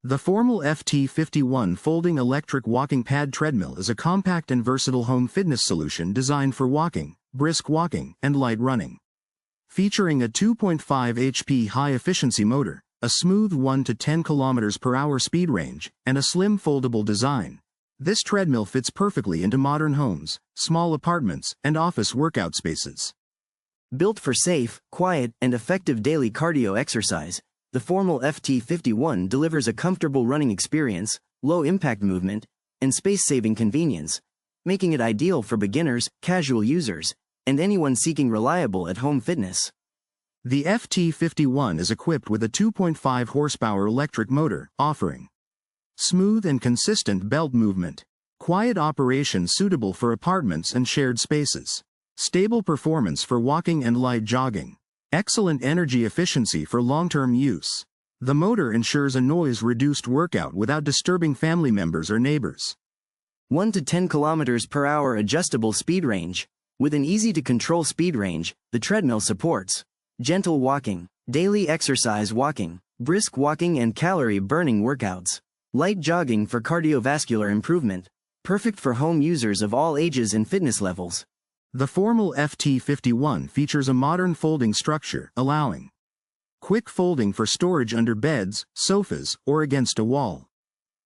The Formill FT51 folding electric walking pad treadmill is a compact and versatile home fitness solution designed for walking, brisk walking, and light running. Featuring a 2.5 HP high-efficiency motor, a smooth 1 to 10 km/h speed range, and a slim foldable design, this treadmill fits perfectly into modern homes, small apartments, and office workout spaces. Built for safe, quiet, and effective daily cardio exercise, the Formill FT51 delivers a comfortable running experience, low-impact movement, and space-saving convenience, making it ideal for beginners, casual users, and anyone seeking reliable at-home fitness. The FT51 is equipped with a 2.5 horsepower electric motor, offering smooth and consistent belt movement, quiet operation suitable for apartments and shared spaces, stable performance for walking and light jogging, excellent energy efficiency for long-term use. The motor ensures a noise-reduced workout without disturbing family members or neighbors. 1 to 10 km/h adjustable speed range. With an easy-to-control speed range, the treadmill supports gentle walking, daily exercise walking, brisk walking and calorie-burning workouts, light jogging for cardiovascular improvement, perfect for home users of all ages and fitness levels. The Formill FT51 features a modern folding structure, allowing quick folding for storage under beds, sofas, or against a wall.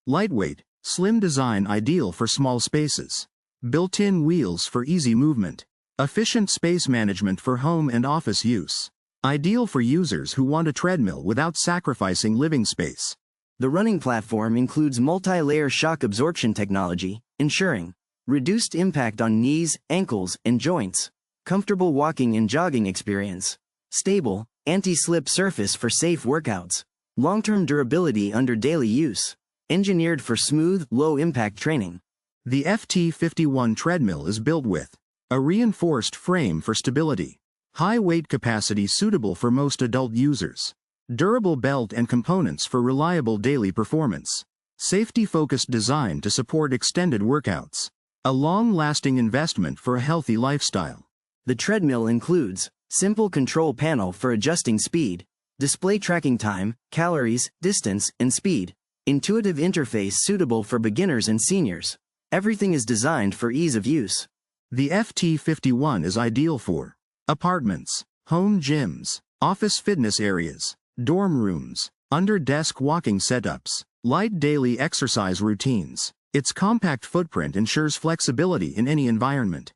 Lightweight, slim design ideal for small spaces. Built-in wheels for easy movement. Efficient space management for home and office use. Ideal for users who want a treadmill without sacrificing living space. The running platform includes multi-layer shock absorption technology, ensuring reduced impact on knees, ankles, and joints, comfortable walking and jogging experience, stable, anti-slip surface for safe workouts, long-term durability under daily use, engineered for smooth, low-impact training. The FT51 treadmill is built with a reinforced frame for stability, high weight capacity suitable for most adult users, durable belt and components for reliable daily performance, safety-focused design to support extended workouts, a long-lasting investment for a healthy lifestyle. The treadmill includes simple control panel for adjusting speed, display tracking time, calories, distance, and speed, intuitive interface suitable for beginners and seniors. Everything is designed for ease of use. The FT51 is ideal for apartments, home gyms, office fitness areas, dorm rooms, under-desk walking setups, light daily exercise routines. Its compact footprint ensures flexibility in any environment.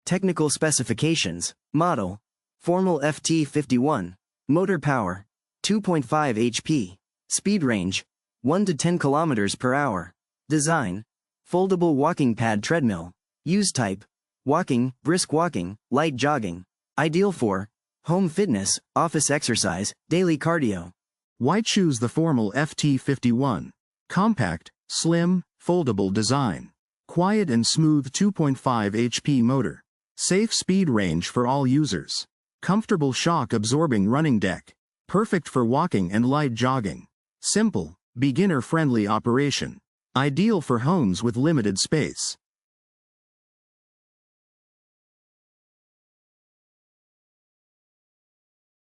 Technical specifications. Model: Formill FT51. Motor power: 2.5 HP. Speed range: 1 to 10 km/h. Design: foldable walking pad treadmill. Use type: walking, brisk walking, light jogging. Ideal for home fitness, office exercise, daily cardio. Why choose the Formill FT51? Compact, slim, foldable design. Quiet and smooth 2.5 HP motor. Safe speed range for all users. Comfortable shock-absorbing running deck. Perfect for walking and light jogging. Simple, beginner-friendly operation. Ideal for homes with limited space.